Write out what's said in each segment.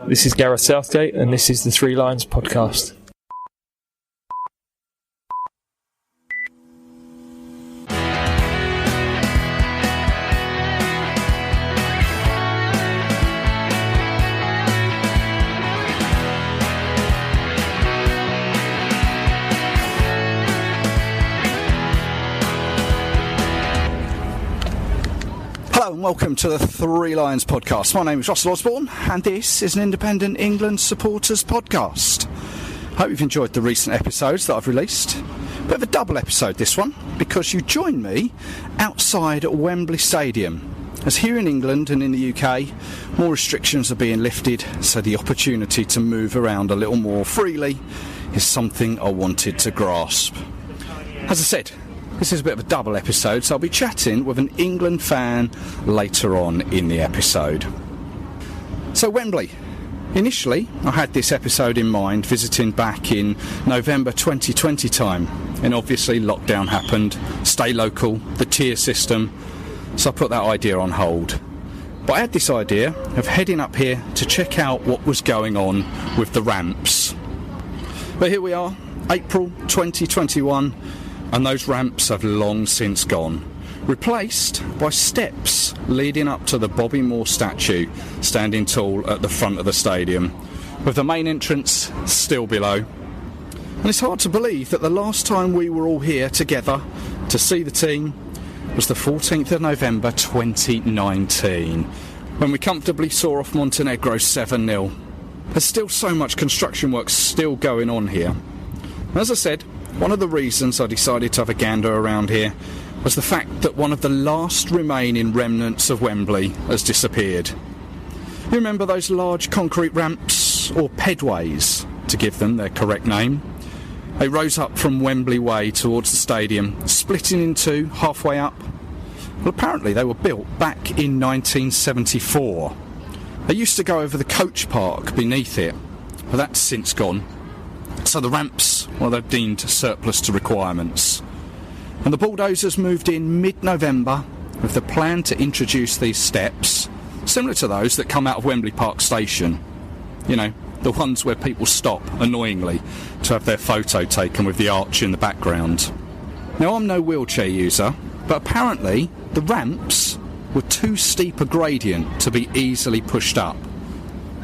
This is Gareth Southgate, and this is the Three Lions Podcast. Hello and welcome to the Three Lions Podcast. My name is Russell Osborne and this is an independent England supporters podcast. Hope you've enjoyed the recent episodes that I've released. Bit of a double episode this one because you join me outside Wembley Stadium. As here in England and in the UK, more restrictions are being lifted, so the opportunity to move around a little more freely is something I wanted to grasp. As I said, this is a bit of a double episode, so I'll be chatting with an England fan later on in the episode. So Wembley. Initially, I had this episode in mind visiting back in November 2020 time, and obviously lockdown happened, stay local, the tier system, so I put that idea on hold. But I had this idea of heading up here to check out what was going on with the ramps. But here we are, April 2021, and those ramps have long since gone, replaced by steps leading up to the Bobby Moore statue standing tall at the front of the stadium, with the main entrance still below. And it's hard to believe that the last time we were all here together to see the team was the 14th of November 2019, when we comfortably saw off Montenegro 7-0. There's still so much construction work still going on here. And as I said, one of the reasons I decided to have a gander around here was the fact that one of the last remaining remnants of Wembley has disappeared. You remember those large concrete ramps, or pedways, to give them their correct name? They rose up from Wembley Way towards the stadium, splitting in two halfway up. Well, apparently they were built back in 1974. They used to go over the coach park beneath it, but that's since gone. So the ramps, well, they're deemed surplus to requirements. And the bulldozers moved in mid-November with the plan to introduce these steps, similar to those that come out of Wembley Park Station. You know, the ones where people stop, annoyingly, to have their photo taken with the arch in the background. Now, I'm no wheelchair user, but apparently the ramps were too steep a gradient to be easily pushed up.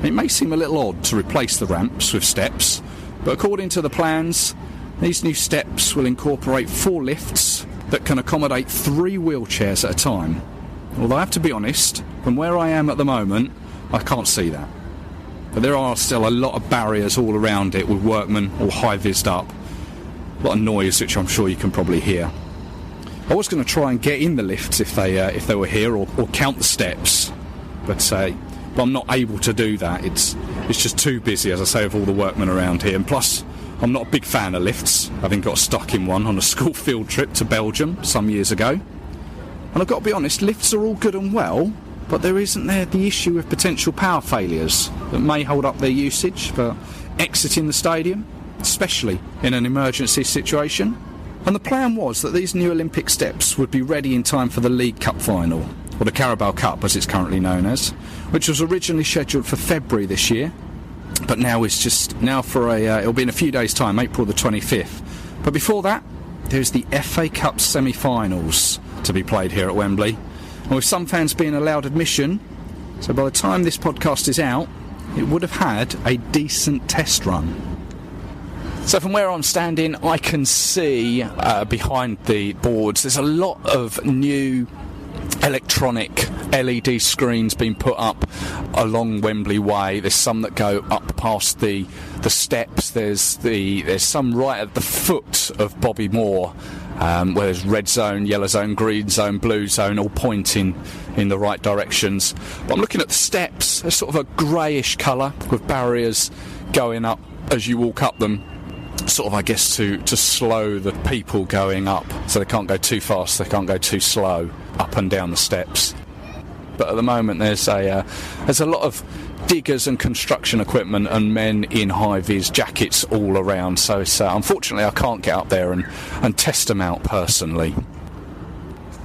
It may seem a little odd to replace the ramps with steps, but according to the plans, these new steps will incorporate 4 lifts that can accommodate 3 wheelchairs at a time. Although I have to be honest, from where I am at the moment, I can't see that. But there are still a lot of barriers all around it with workmen all high-vised up. A lot of noise, which I'm sure you can probably hear. I was going to try and get in the lifts if they were here, or count the steps, but I'm not able to do that. It's just too busy, as I say, with all the workmen around here. And plus, I'm not a big fan of lifts, having got stuck in one on a school field trip to Belgium some years ago. And I've got to be honest, lifts are all good and well, but there isn't there the issue of potential power failures that may hold up their usage for exiting the stadium, especially in an emergency situation. And the plan was that these new Olympic steps would be ready in time for the League Cup final, or the Carabao Cup as it's currently known as, which was originally scheduled for February this year, but now it's just it'll be in a few days' time, April the 25th. But before that, there's the FA Cup semi-finals to be played here at Wembley, and with some fans being allowed admission, so by the time this podcast is out, it would have had a decent test run. So from where I'm standing, I can see behind the boards there's a lot of new electronic LED screens being put up along Wembley Way. There's some that go up past the steps. There's some right at the foot of Bobby Moore, where there's red zone, yellow zone, green zone, blue zone, all pointing in the right directions. But I'm looking at the steps. They're sort of a greyish colour with barriers going up as you walk up them, sort of, I guess, to slow the people going up, so they can't go too fast, they can't go too slow up and down the steps. But at the moment there's a lot of diggers and construction equipment and men in high-vis jackets all around, so it's, unfortunately I can't get up there and test them out personally.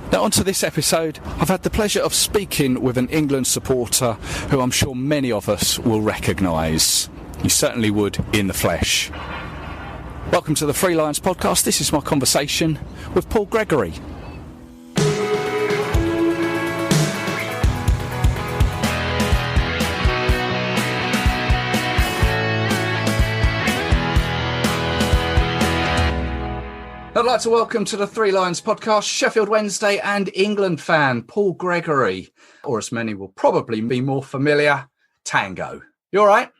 Now, on to this episode. I've had the pleasure of speaking with an England supporter who I'm sure many of us will recognise. You certainly would in the flesh. Welcome to the Three Lions podcast. This is my conversation with Paul Gregory. I'd like to welcome to the Three Lions podcast Sheffield Wednesday and England fan Paul Gregory, or as many will probably be more familiar, Tango. You all right?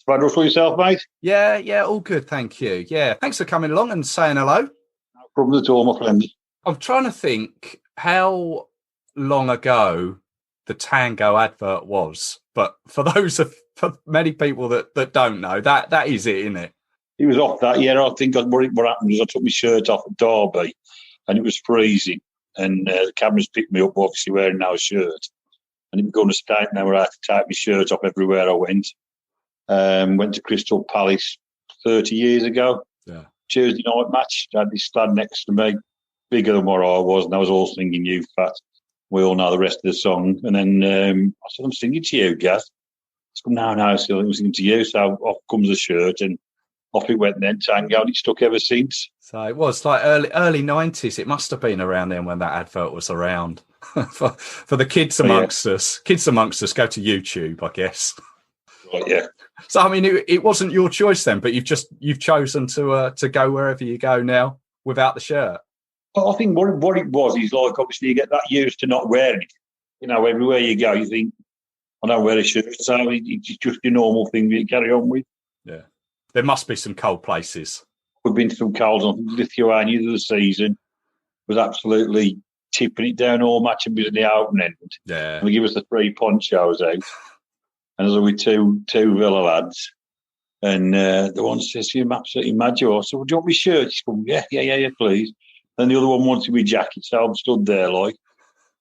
Right, for yourself, mate? Yeah, all good, thank you. Yeah, thanks for coming along and saying hello. No problem at all, my friend. I'm trying to think how long ago the Tango advert was, but for many people that don't know, that is it, isn't it? He was off that year. I think what happened was I took my shirt off at Derby and it was freezing. And the cameras picked me up, obviously wearing no shirt. And it was going to start now where I had to take my shirt off everywhere I went. Went to Crystal Palace 30 years ago. Yeah. Tuesday night match. I had this lad next to me, bigger than what I was. And I was all singing You Fat. We all know the rest of the song. And then I said, I'm singing to you, Gav. I said, no, still I'm singing to you. So off comes the shirt and off it went then, Tango, and it's stuck ever since. So it was like early 90s. It must have been around then when that advert was around. for the kids amongst us. Kids amongst us go to YouTube, I guess. Right, yeah. So, I mean, it wasn't your choice then, but you've chosen to go wherever you go now without the shirt. Well, I think what it was is like, obviously, you get that used to not wearing it. You know, everywhere you go, you think, I don't wear a shirt. So it's just your normal thing that you carry on with. Yeah. There must be some cold places. We've been to some cold ones. Lithuania of the season was absolutely tipping it down all match and was in the open end. Yeah. And they give us the 3 ponchos out. And there's only two Villa lads. And the one says, you're absolutely mad, you are. So, do you want my shirt? He's going, yeah, please. And the other one wanted my jacket. So I'm stood there like,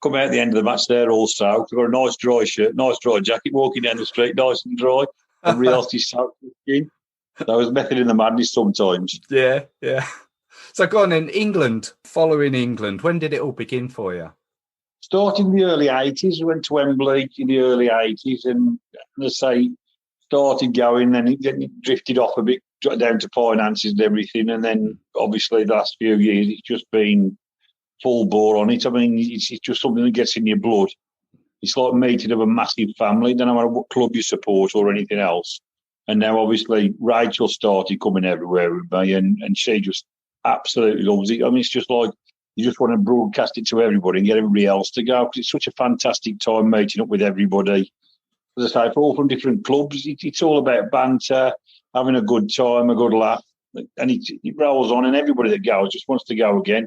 come out at the end of the match, they're all soaked. I've got a nice dry shirt, nice dry jacket, walking down the street, nice and dry. Everybody else is soaked to the skin. That was method in the madness sometimes. Yeah. So go on in England, following England, when did it all begin for you? Started in the early 80s. I went to Wembley in the early 80s and as I say, started going, then it drifted off a bit, down to finances and everything. And then obviously the last few years, it's just been full bore on it. I mean, it's just something that gets in your blood. It's like meeting of a massive family, no matter what club you support or anything else. And now, obviously, Rachel started coming everywhere with me, and she just absolutely loves it. I mean, it's just like you just want to broadcast it to everybody and get everybody else to go because it's such a fantastic time meeting up with everybody. As I say, all from different clubs, it's all about banter, having a good time, a good laugh, and it rolls on, and everybody that goes just wants to go again.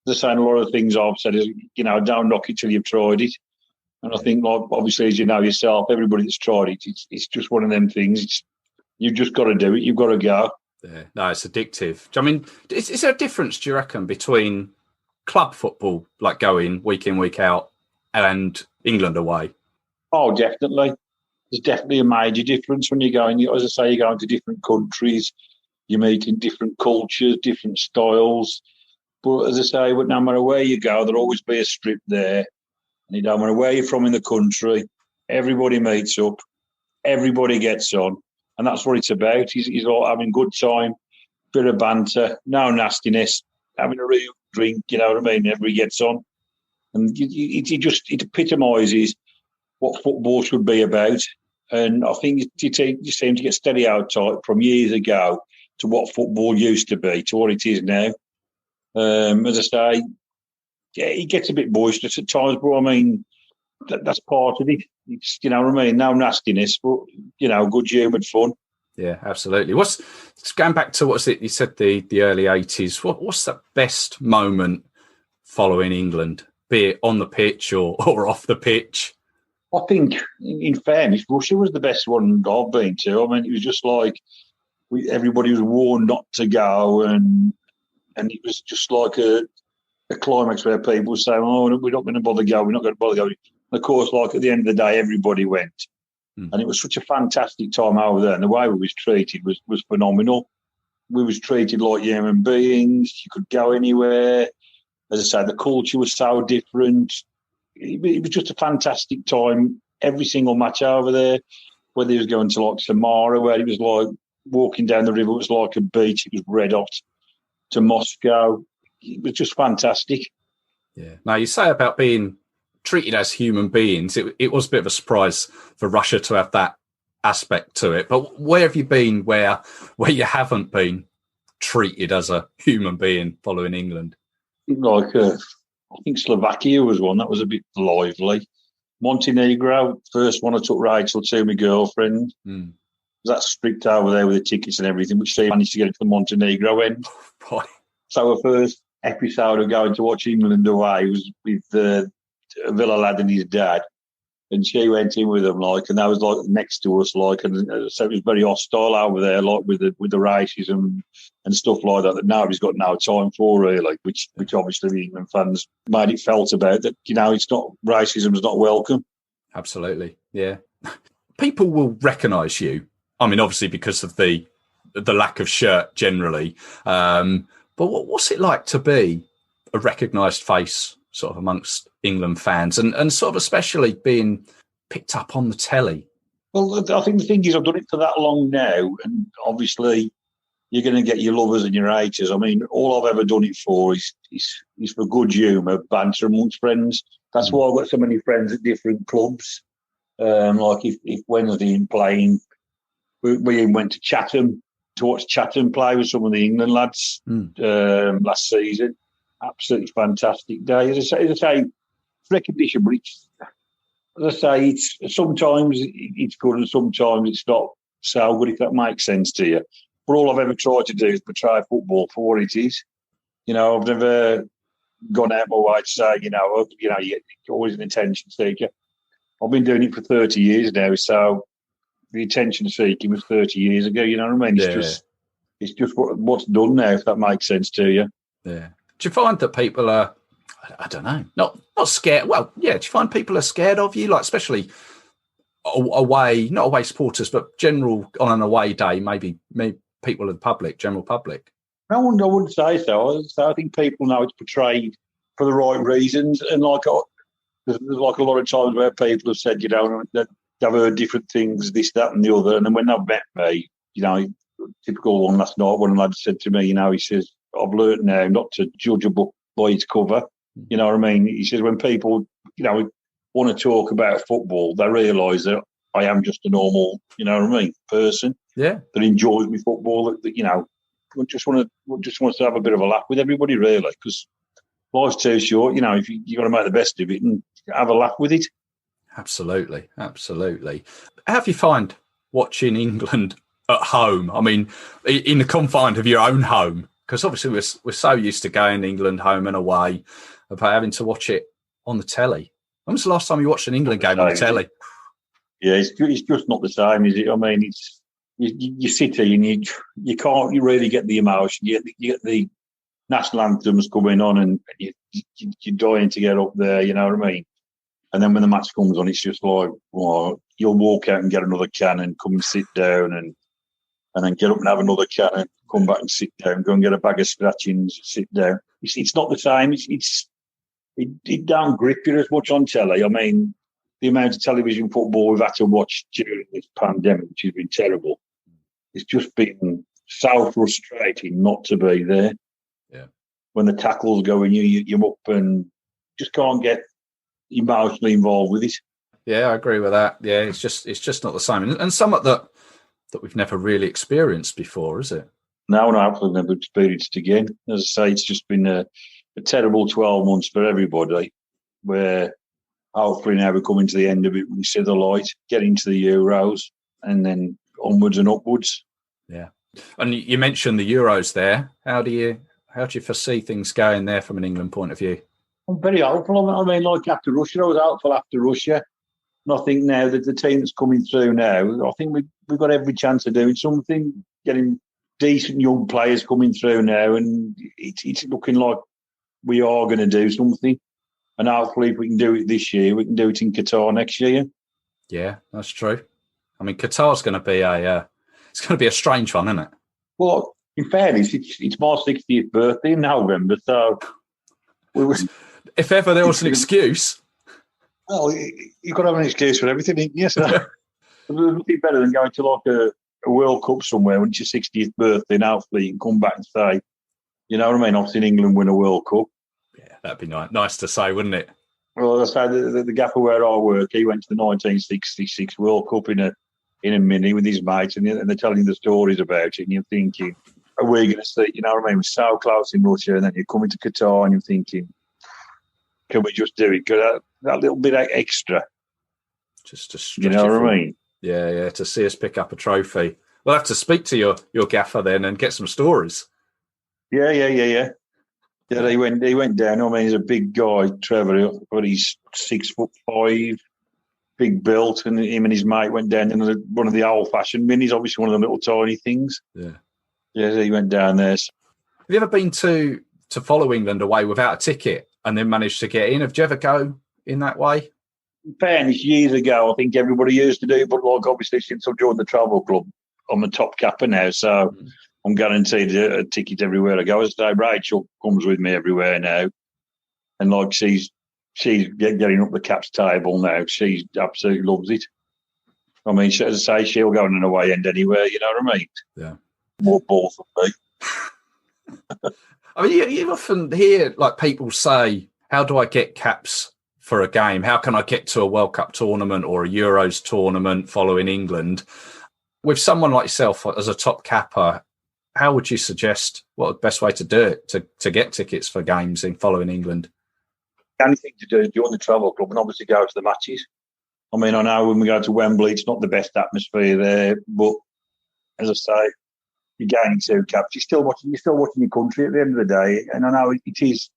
As I say, a lot of the things I've said is, don't knock it till you've tried it. And I think, like, obviously, as you know yourself, everybody that's tried it, it's just one of them things. You've just got to do it. You've got to go. Yeah. No, it's addictive. I mean, is there a difference, do you reckon, between club football, like going week in, week out, and England away? Oh, definitely. There's definitely a major difference when you're going. As I say, you're going to different countries. You're meeting different cultures, different styles. But as I say, no matter where you go, there'll always be a strip there. And it don't matter where you're from in the country, everybody meets up, everybody gets on, and that's what it's about. He's all having good time, bit of banter, no nastiness, having a real drink, you know what I mean? Everybody gets on. And it epitomises what football should be about. And I think you seem to get steady out from years ago to what football used to be, to what it is now. As I say, yeah, it gets a bit boisterous at times, but I mean, that's part of it. It's, you know what I mean? No nastiness, but, good humoured fun. Yeah, absolutely. Going back to you said the early 80s, what's the best moment following England, be it on the pitch or off the pitch? I think, in fairness, Russia was the best one I've been to. I mean, it was just like everybody was warned not to go, and it was just like a climax where people were saying, oh, we're not going to bother going, we're not going to bother going. And of course, like at the end of the day, everybody went. And it was such a fantastic time over there. And the way we was treated was phenomenal. We was treated like human beings. You could go anywhere. as I say, the culture was so different. It was just a fantastic time. Every single match over there, whether he was going to like Samara, where it was like walking down the river, it was like a beach. It was red hot, to Moscow. It was just fantastic. Yeah. Now, you say about being treated as human beings, it was a bit of a surprise for Russia to have that aspect to it. But where have you been where you haven't been treated as a human being following England? Like, I think Slovakia was one that was a bit lively. Montenegro, first one I took Rachel to, my girlfriend. That's strict over there with the tickets and everything, which she managed to get it to the Montenegro end. So her first episode of going to watch England away was with a Villa lad and his dad, and she went in with them, like, and that was like next to us, like, and so it was very hostile over there, like with the racism and stuff like that nobody's got no time for, really, which obviously the England fans made it felt about, that, you know, it's not, racism is not welcome. Absolutely, yeah. People will recognise you. I mean, obviously because of the lack of shirt generally, but what's it like to be a recognised face sort of amongst England fans and sort of especially being picked up on the telly? Well, I think the thing is, I've done it for that long now, and obviously you're going to get your lovers and your haters. I mean, all I've ever done it for is for good humour, banter amongst friends. That's why I've got so many friends at different clubs. Like if Wednesday in playing, we went to Chatham to watch Chatham play with some of the England lads last season. Absolutely fantastic day. As I say, recognition, but it's sometimes it's good and sometimes it's not so good, if that makes sense to you. But all I've ever tried to do is portray football for what it is. You know, I've never gone out my way to say, you're always an attention seeker. I've been doing it for 30 years now, so the attention seeking was 30 years ago. You know what I mean? It's just what's done now, if that makes sense to you. Yeah. Do you find that people are, I don't know, not scared? Well, yeah. Do you find people are scared of you, like especially away, not away supporters, but general on an away day, maybe people of the public, general public? I wouldn't say so. I think people know it's portrayed for the right reasons, and there's like a lot of times where people have said, that they've heard different things, this, that, and the other, and then when they've met me, typical one last night, one lad said to me, he says, I've learnt now not to judge a book by its cover. You know what I mean? He says, when people, want to talk about football, they realise that I am just a normal, person. Yeah. That enjoys me football. That just wants to have a bit of a laugh with everybody, really, because life's too short. If you got to make the best of it and have a laugh with it. Absolutely. How have you find watching England at home? I mean, in the confines of your own home. Because obviously we're so used to going England home and away, about having to watch it on the telly. When was the last time you watched an England game on the telly? Yeah, it's just not the same, is it? I mean, it's you sit here and you can't really get the emotion. You get the national anthems coming on and you're dying to get up there, you know what I mean? And then when the match comes on, it's just like, well, you'll walk out and get another can and come and sit down and then get up and have another can and come back and sit down, go and get a bag of scratchings, sit down. It's not the same. It don't grip you as much on telly. I mean, the amount of television football we've had to watch during this pandemic, which has been terrible, it's just been so frustrating not to be there. Yeah. When the tackles go in, you're up and just can't get emotionally involved with it. Yeah, I agree with that. Yeah, it's just not the same. And somewhat that we've never really experienced before, is it? No, I've never experienced again. As I say, it's just been a terrible 12 months for everybody, where hopefully now we're coming to the end of it. We see the light, get into the Euros, and then onwards and upwards. Yeah. And you mentioned the Euros there. How do you foresee things going there from an England point of view? I'm very hopeful. I mean, like after Russia, I was hopeful after Russia. And I think now that the team that's coming through now, I think we've got every chance of doing something, getting decent young players coming through now, and it's looking like we are going to do something. And hopefully if we can do it this year, we can do it in Qatar next year. Yeah, that's true. I mean, Qatar's going to be a strange one, isn't it? Well, in fairness, it's my 60th birthday in November, so If ever there was an excuse. Well, you've got to have an excuse for everything. Yes, there's nothing better than going to like a World Cup somewhere when it's your 60th birthday in Alfleet and come back and say, you know what I mean, I've seen England win a World Cup. Yeah, that'd be nice to say, wouldn't it? Well, I say the gaffer where I work, he went to the 1966 World Cup in a mini with his mates, and they're telling the stories about it, and you're thinking, are we going to see, you know what I mean, we're so close in Russia, and then you're coming to Qatar, and you're thinking, can we just do it? Because that little bit extra. Just to stretch, you know what I mean? Yeah, to see us pick up a trophy. We'll have to speak to your gaffer then and get some stories. Yeah. Yeah, he went down. I mean, he's a big guy, Trevor, but he's 6'5", big built, and him and his mate went down in one of the old-fashioned minis, obviously one of the little tiny things. Yeah, he went down there. Have you ever been to follow England away without a ticket and then managed to get in? Have you ever go in that way? In fairness, years ago, I think everybody used to do it, but like obviously since I've joined the travel club, I'm a top capper now, so I'm guaranteed a ticket everywhere I go. As I say, Rachel comes with me everywhere now, and like she's getting up the caps table now. She absolutely loves it. I mean, as I say, she'll go on an away end anywhere. You know what I mean? Yeah. More balls than me. I mean, you often hear like people say, "How do I get caps for a game? How can I get to a World Cup tournament or a Euros tournament following England?" With someone like yourself as a top capper, how would you suggest what the best way to do it to get tickets for games in following England? The only thing to do is join the travel club and obviously go to the matches. I mean, I know when we go to Wembley, it's not the best atmosphere there, but as I say, you're gaining 2 caps. You're still watching your country at the end of the day. And I know it is,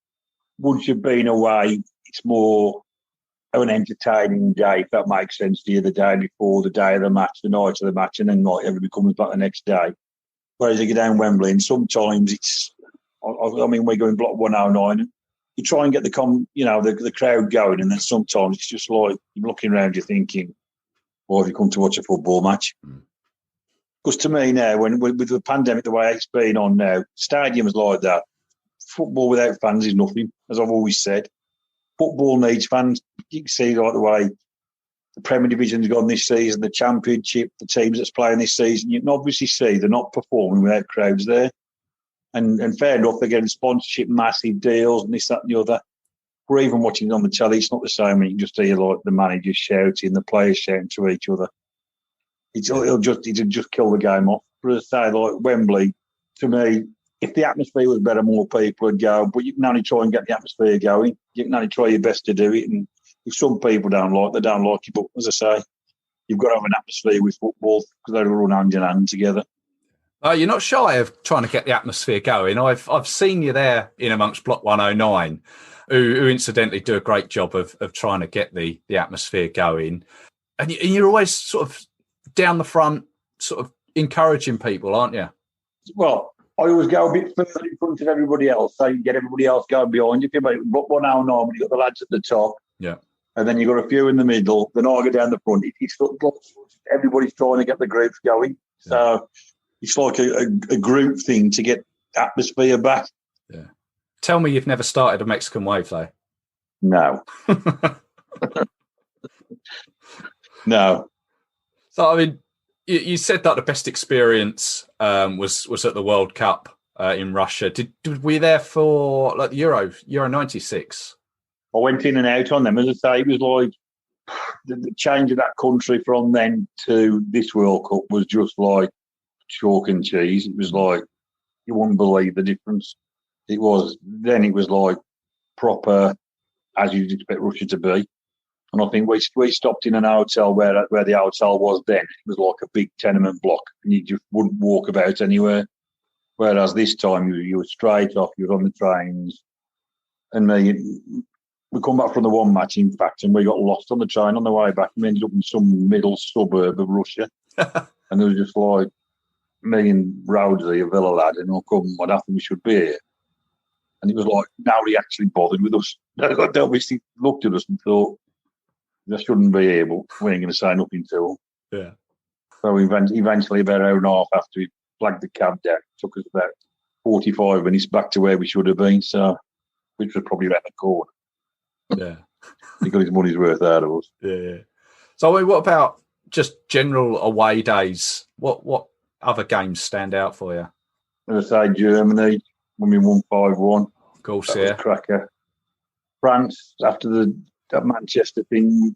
once you've been away, it's more of an entertaining day, if that makes sense to you, the day before, the day of the match, the night of the match, and then like everybody comes back the next day. Whereas you get down Wembley, and sometimes it's, I mean, we're going block 109. You try and get the crowd going, and then sometimes it's just like you're looking around, you're thinking, "Why have you come to watch a football match?" Because to me now, with the pandemic the way it's been on now, stadiums like that, football without fans is nothing. As I've always said, football needs fans. You can see like the way the Premier Division's gone this season, the Championship, the teams that's playing this season. You can obviously see they're not performing without crowds there. And fair enough, they're getting sponsorship, massive deals, and this, that, and the other. Or even watching it on the telly, it's not the same when you can just hear like the managers shouting, the players shouting to each other. It'll just kill the game off. But as I say, like Wembley, to me, if the atmosphere was better, more people would go. But you can only try and get the atmosphere going. You can only try your best to do it. And if some people don't like it. But as I say, you've got to have an atmosphere with football because they run hand in hand together. You're not shy of trying to get the atmosphere going. I've seen you there in amongst Block 109, who incidentally do a great job of trying to get the atmosphere going. And you're always sort of down the front, sort of encouraging people, aren't you? Well, I always go a bit further in front of everybody else, so you get everybody else going behind you. If you've got 109, you've got the lads at the top. Yeah. And then you've got a few in the middle. Then I go down the front. It's everybody's trying to get the groups going. So it's like a group thing to get atmosphere back. Yeah. Tell me you've never started a Mexican wave, though. No. No. So, I mean, you said that the best experience was at the World Cup in Russia. Were you there for like the Euro 96? I went in and out on them. As I say, it was like the change of that country from then to this World Cup was just like chalk and cheese. It was like, you wouldn't believe the difference. It was like proper, as you'd expect Russia to be. And I think we stopped in an hotel where the hotel was then. It was like a big tenement block, and you just wouldn't walk about anywhere. Whereas this time you were straight off, you were on the trains. And we come back from the one match, in fact, and we got lost on the train on the way back. We ended up in some middle suburb of Russia. And there was just like me and Rowsy, a Villa lad, and I don't think we should be here. And it was like, nobody actually bothered with us. They obviously looked at us and thought, they shouldn't be here, but we ain't going to say nothing to them. Yeah. So eventually, about an hour and a half after we flagged the cab down, it took us about 45 minutes back to where we should have been. So which was probably around the corner. Yeah. He got his money's worth out of us. Yeah. So, I mean, what about just general away days? What other games stand out for you? As I say, Germany, when we won 5-1. Of course, That was a cracker. France, after that Manchester thing,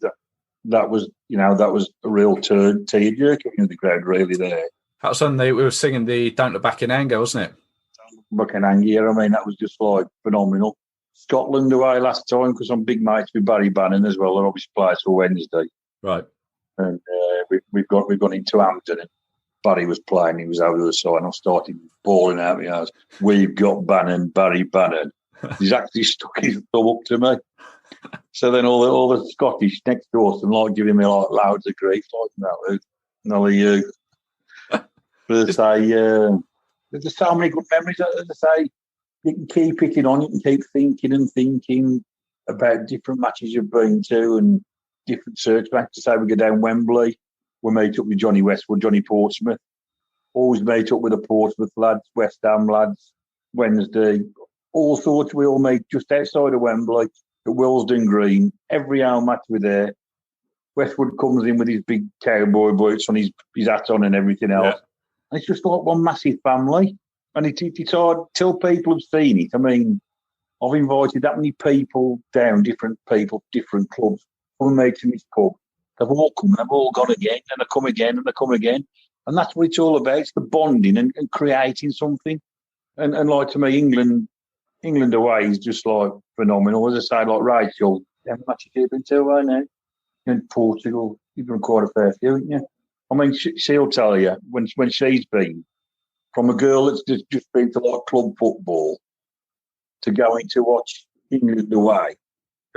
that was a real tearjerker in the crowd, really, there. That was when we were singing the Don't Look Back in Anger, wasn't it? Back in Anger, I mean, that was just like phenomenal. Scotland away last time, because I'm big mates with Barry Bannon as well. They're obviously players for Wednesday. Right. And we've gone into Hampton, and Barry was playing. He was over the side, and I started bawling out my eyes. We've got Bannon, Barry Bannon. He's actually stuck his thumb up to me. So then all the Scottish next to us and like giving me like loads of grief, like that. None of you. But as I say, there's so many good memories. As I say, you can keep picking on. You can keep thinking about different matches you've been to and different circuits. Like to say, we go down Wembley. We meet up with Johnny Westwood, Johnny Portsmouth. Always meet up with the Portsmouth lads, West Ham lads. Wednesday, all sorts. We all meet just outside of Wembley at Willesden Green. Every home match we're there. Westwood comes in with his big cowboy boots on, his hat on, and everything else. Yeah. And it's just like one massive family. And it's hard till people have seen it. I mean, I've invited that many people down, different people, different clubs, come and meet in this pub. They've all come, they've all gone again, and they come again, and they come again. And that's what it's all about. It's the bonding and creating something. And like to me, England away is just like phenomenal. As I say, like Rachel, how much have you been to away now? In Portugal, you've done quite a fair few, haven't you? I mean, she'll tell you when she's been, from a girl that's just been to like club football to going to watch England away.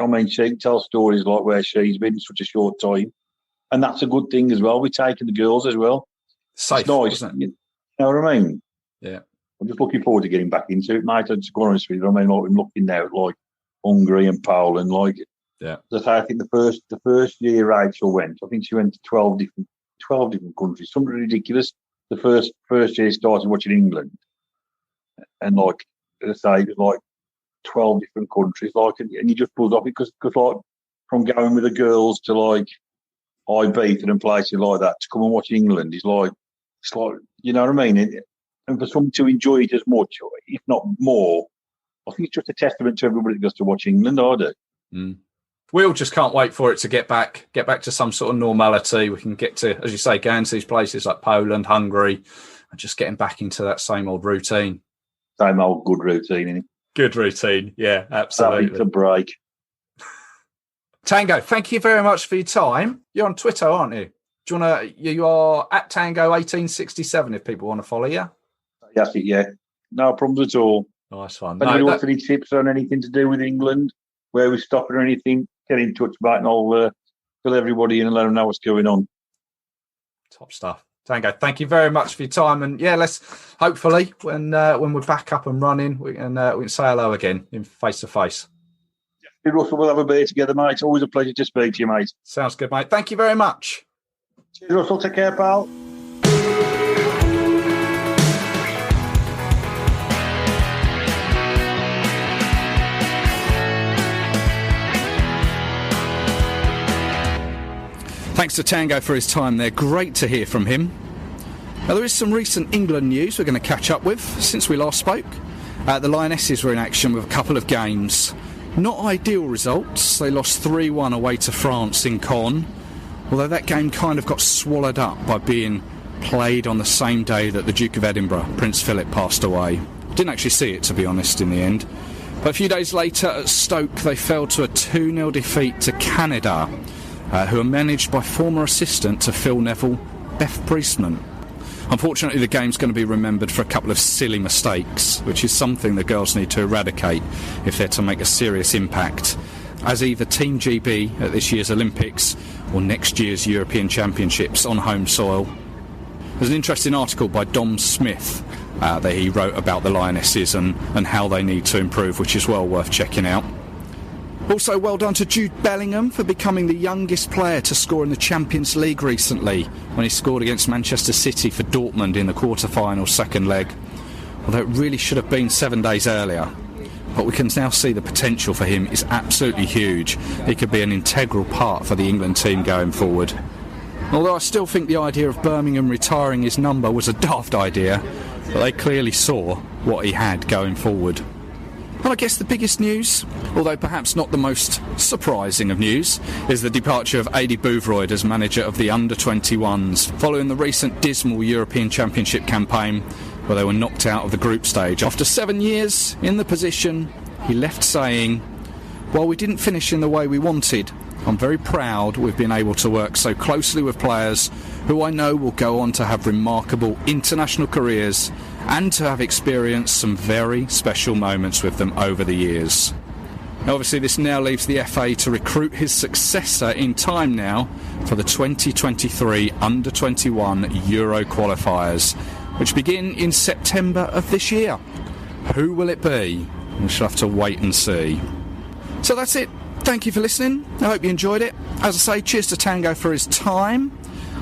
I mean, she tells stories like where she's been in such a short time. And that's a good thing as well. We're taking the girls as well. Safe, it's nice. Isn't it? You know what I mean? Yeah. I'm just looking forward to getting back into it, mate. I'm just going honest with you. I mean, like, I'm looking now at like Hungary and Poland. Like, yeah. I think the first year Rachel went, I think she went to 12 different countries. Something ridiculous. The first year started watching England, and like as I say, it was like 12 different countries. Like, and you just buzz off it because like from going with the girls to like Ibiza and places like that to come and watch England is like it's like you know what I mean. And for some to enjoy it as much, if not more, I think it's just a testament to everybody that goes to watch England. I do. Mm. We all just can't wait for it to get back to some sort of normality. We can get to, as you say, going to these places like Poland, Hungary, and just getting back into that same old routine. Same old good routine, isn't it? Good routine, yeah, absolutely. It's a break. Tango, thank you very much for your time. You're on Twitter, aren't you? Do you want to? You are at Tango1867 if people want to follow you. Yes, yeah. No problems at all. Nice one. If anybody wants any tips on anything to do with England, where we're stopping or anything, get in touch, mate, and I'll fill everybody in and let them know what's going on. Top stuff. Tango, thank you very much for your time. And yeah, let's hopefully when we're back up and running, we can say hello again in face to face. Russell, we'll have a beer together, mate. It's always a pleasure to speak to you, mate. Sounds good, mate. Thank you very much. Cheers, Russell. Take care, pal. Thanks to Tango for his time there. Great to hear from him. Now, there is some recent England news we're going to catch up with since we last spoke. The Lionesses were in action with a couple of games. Not ideal results. They lost 3-1 away to France in Caen, although that game kind of got swallowed up by being played on the same day that the Duke of Edinburgh, Prince Philip, passed away. Didn't actually see it, to be honest, in the end. But a few days later at Stoke, they fell to a 2-0 defeat to Canada, who are managed by former assistant to Phil Neville, Beth Priestman. Unfortunately, the game's going to be remembered for a couple of silly mistakes, which is something the girls need to eradicate if they're to make a serious impact as either Team GB at this year's Olympics or next year's European Championships on home soil. There's an interesting article by Dom Smith that he wrote about the Lionesses and how they need to improve, which is well worth checking out. Also, well done to Jude Bellingham for becoming the youngest player to score in the Champions League recently, when he scored against Manchester City for Dortmund in the quarter-final second leg, although it really should have been 7 days earlier. but we can now see the potential for him is absolutely huge. He could be an integral part for the England team going forward. Although I still think the idea of Birmingham retiring his number was a daft idea, but they clearly saw what he had going forward. And I guess the biggest news, although perhaps not the most surprising of news, is the departure of Adi Boothroyd as manager of the under-21s, following the recent dismal European Championship campaign where they were knocked out of the group stage. After 7 years in the position, he left saying, "While we didn't finish in the way we wanted, I'm very proud we've been able to work so closely with players who I know will go on to have remarkable international careers and to have experienced some very special moments with them over the years." Now, obviously this now leaves the FA to recruit his successor in time now for the 2023 Under-21 Euro qualifiers, which begin in September of this year. Who will it be? We shall have to wait and see. So that's it. Thank you for listening. I hope you enjoyed it. As I say, cheers to Tango for his time.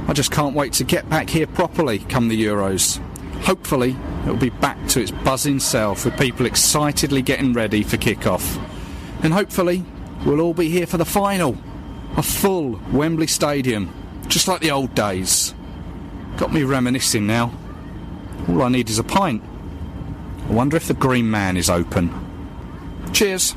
I just can't wait to get back here properly come the Euros. Hopefully it will be back to its buzzing self with people excitedly getting ready for kick-off. And hopefully we'll all be here for the final. A full Wembley Stadium, just like the old days. Got me reminiscing now. All I need is a pint. I wonder if the Green Man is open. Cheers.